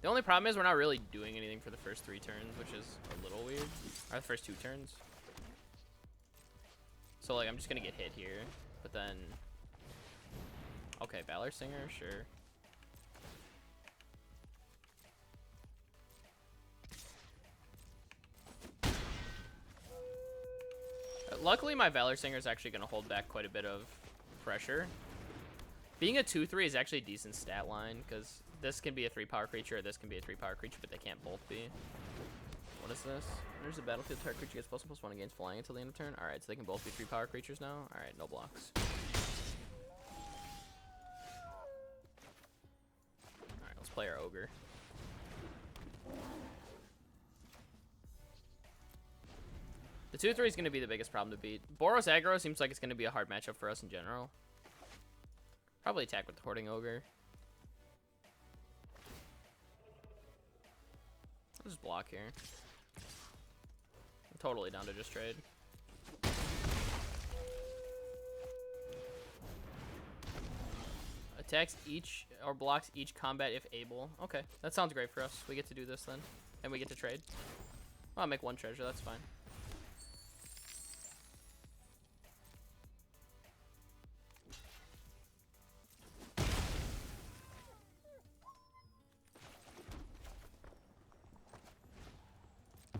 The only problem is we're not really doing anything for the first 3 turns, which is a little weird. Or the first 2 turns. So, like, I'm just gonna get hit here. But then... Okay, Valor Singer, sure. Luckily, my Valor Singer is actually going to hold back quite a bit of pressure. Being a 2/3 is actually a decent stat line, because this can be a 3-power creature, or this can be a 3-power creature, but they can't both be. What is this? There's a battlefield target creature gets +1/+1 against flying until the end of turn. Alright, so they can both be 3-power creatures now. Alright, no blocks. Alright, let's play our Ogre. The 2/3 is going to be the biggest problem to beat. Boros aggro seems like it's going to be a hard matchup for us in general. Probably attack with the Hoarding Ogre. I'll just block here. I'm totally down to just trade. Attacks each, or blocks each combat if able. Okay, that sounds great for us. We get to do this then. And we get to trade. I'll make 1 treasure, that's fine.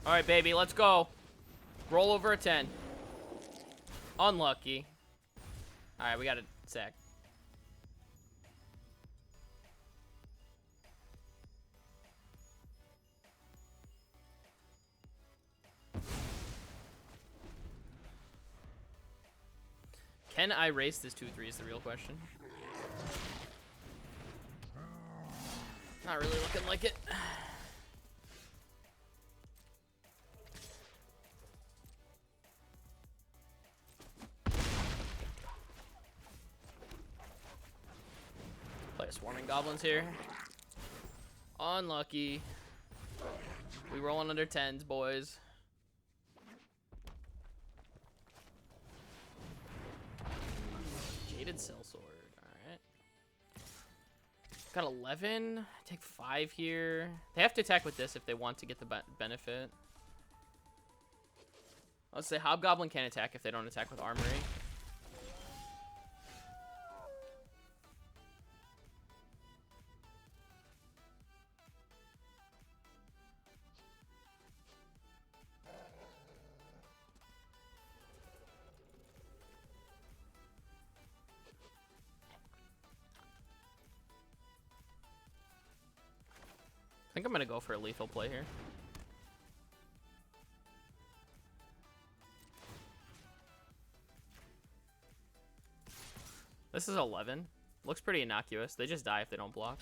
All right, baby, let's go. Roll over a 10. Unlucky. All right, we got a sack. Can I race this 2-3 is the real question. Not really looking like it. Play a Swarming Goblins here. Unlucky. We rolling under 10s, boys. Jaded Sellsword. Alright. Got 11. Take 5 here. They have to attack with this if they want to get the benefit. Let's say Hobgoblin can't attack if they don't attack with Armory. I think I'm gonna go for a lethal play here. This is 11. Looks pretty innocuous. They just die if they don't block.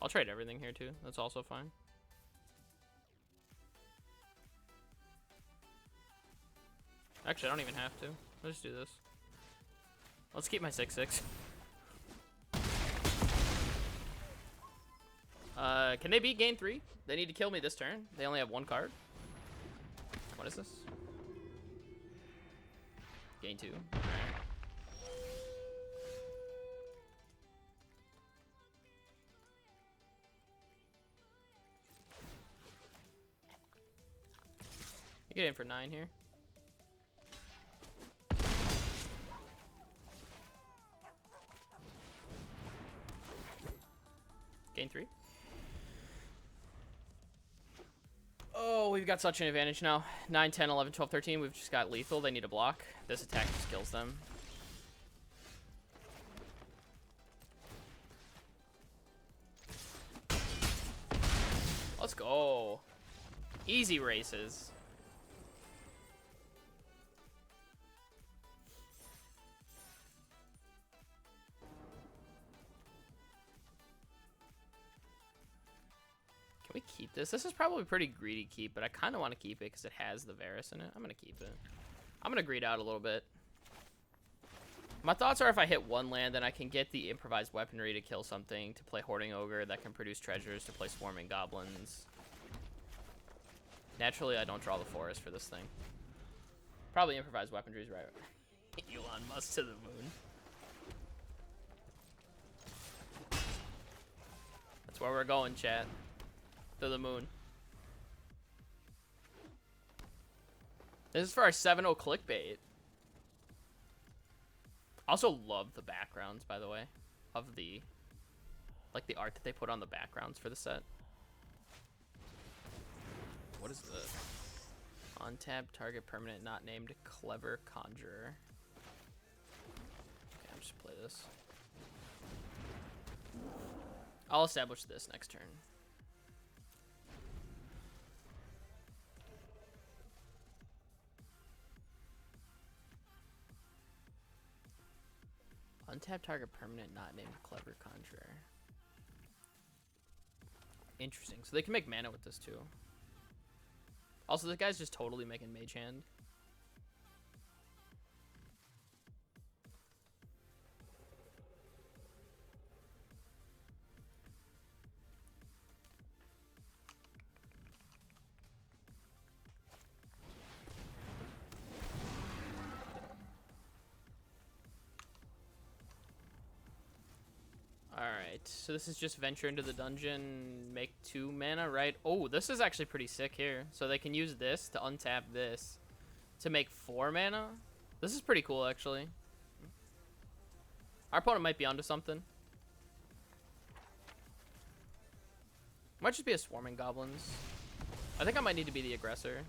I'll trade everything here too. That's also fine. Actually, I don't even have to. Let's just do this. Let's keep my 6/6. Can they beat gain 3? They need to kill me this turn. They only have 1 card. What is this? Gain 2. All right. You get in for 9 here. Gain 3. Oh, we've got such an advantage now. 9, 10, 11, 12, 13. We've just got lethal. They need to block. This attack just kills them. Let's go. Easy races. We keep this. This is probably a pretty greedy keep, but I kind of want to keep it because it has the Varus in it. I'm going to keep it. I'm going to greed out a little bit. My thoughts are if I hit 1 land, then I can get the improvised weaponry to kill something, to play Hoarding Ogre that can produce treasures, to play Swarming Goblins. Naturally, I don't draw the forest for this thing. Probably improvised weaponry is right. Elon Musk to the moon. That's where we're going, chat. To the moon. This is for our 7-0 clickbait. Also love the backgrounds, by the way, of the like the art that they put on the backgrounds for the set. What is this? Untapped target permanent not named Clever Conjurer. Okay, I'm just play this. I'll establish this next turn. Untapped target permanent not named Clever Conjurer. Interesting. So they can make mana with this too. Also, this guy's just totally making Mage Hand. Alright, so this is just venture into the dungeon, make 2 mana, right? Oh, this is actually pretty sick here. So they can use this to untap this to make 4 mana. This is pretty cool, actually. Our opponent might be onto something. Might just be a swarming goblins. I think I might need to be the aggressor.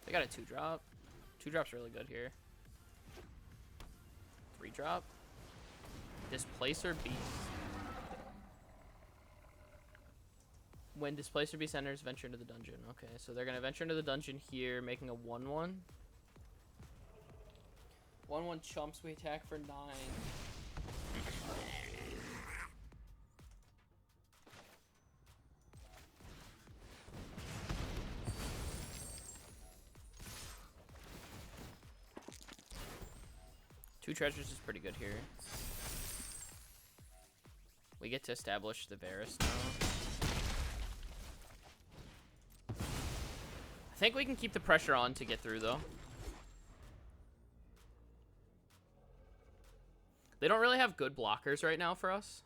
They got a 2-drop. 2-drop's really good here. 3-drop. Displacer Beast. When Displacer Beast enters, venture into the dungeon. Okay, so they're going to venture into the dungeon here, making a 1-1. 1-1 chumps, we attack for 9. Two treasures is pretty good here. We get to establish the Varus now. I think we can keep the pressure on to get through, though. They don't really have good blockers right now for us.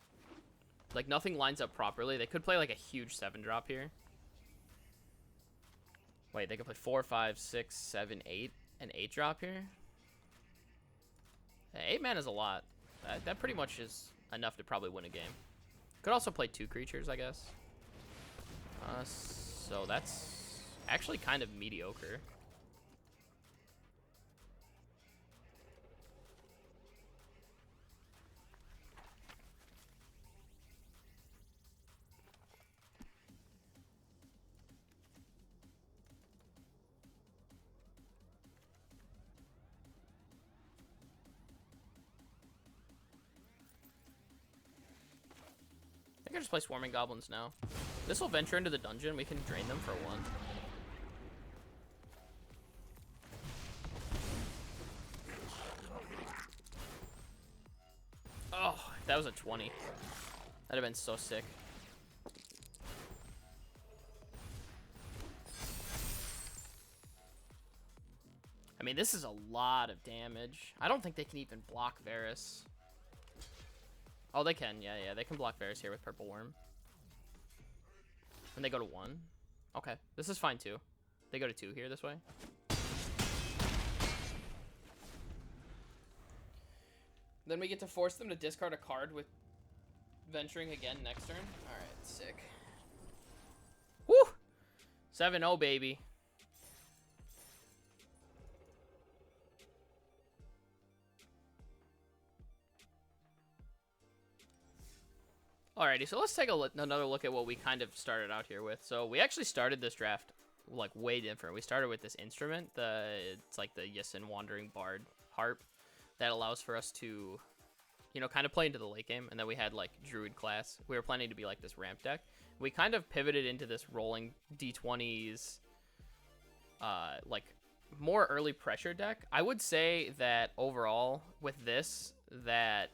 Like, nothing lines up properly. They could play, like, a huge 7-drop here. Wait, they could play 4, 5, 6, 7, 8. An 8-drop here? 8 mana is a lot. That pretty much is enough to probably win a game. Could also play 2 creatures, I guess. So that's actually kind of mediocre. I can just play Swarming Goblins now. This will venture into the dungeon. We can drain them for 1. Oh, that was a 20. That'd have been so sick. I mean, this is a lot of damage. I don't think they can even block Varus. Oh, they can. Yeah, they can block Varus here with Purple Worm. And they go to 1. Okay, this is fine too. They go to 2 here this way. Then we get to force them to discard a card with venturing again next turn. All right, sick. Woo! 7-0, baby. Alrighty, so let's take another look at what we kind of started out here with. So we actually started this draft like way different. We started with this instrument. It's like the Yisin Wandering Bard harp that allows for us to, you know, kind of play into the late game. And then we had like Druid class. We were planning to be like this ramp deck. We kind of pivoted into this rolling D20s, like more early pressure deck. I would say that overall with this, that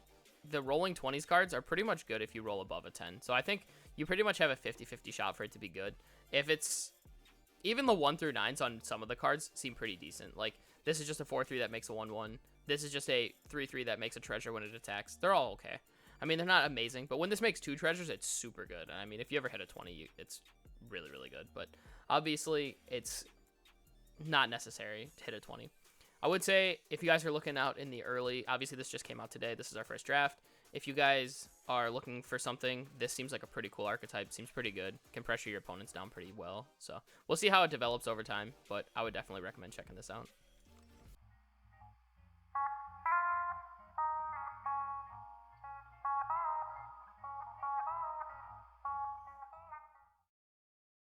the rolling 20s cards are pretty much good if you roll above a 10. So I think you pretty much have a 50-50 shot for it to be good. If it's even the 1 through 9s on some of the cards seem pretty decent. Like this is just a 4-3 that makes a 1-1. This is just a 3-3 that makes a treasure when it attacks. They're all okay. I mean, they're not amazing, but when this makes 2 treasures, it's super good. I mean, if you ever hit a 20, it's really, really good. But obviously, it's not necessary to hit a 20. I would say if you guys are looking out in the early, obviously this just came out today. This is our first draft. If you guys are looking for something, this seems like a pretty cool archetype. Seems pretty good. Can pressure your opponents down pretty well. So we'll see how it develops over time, but I would definitely recommend checking this out.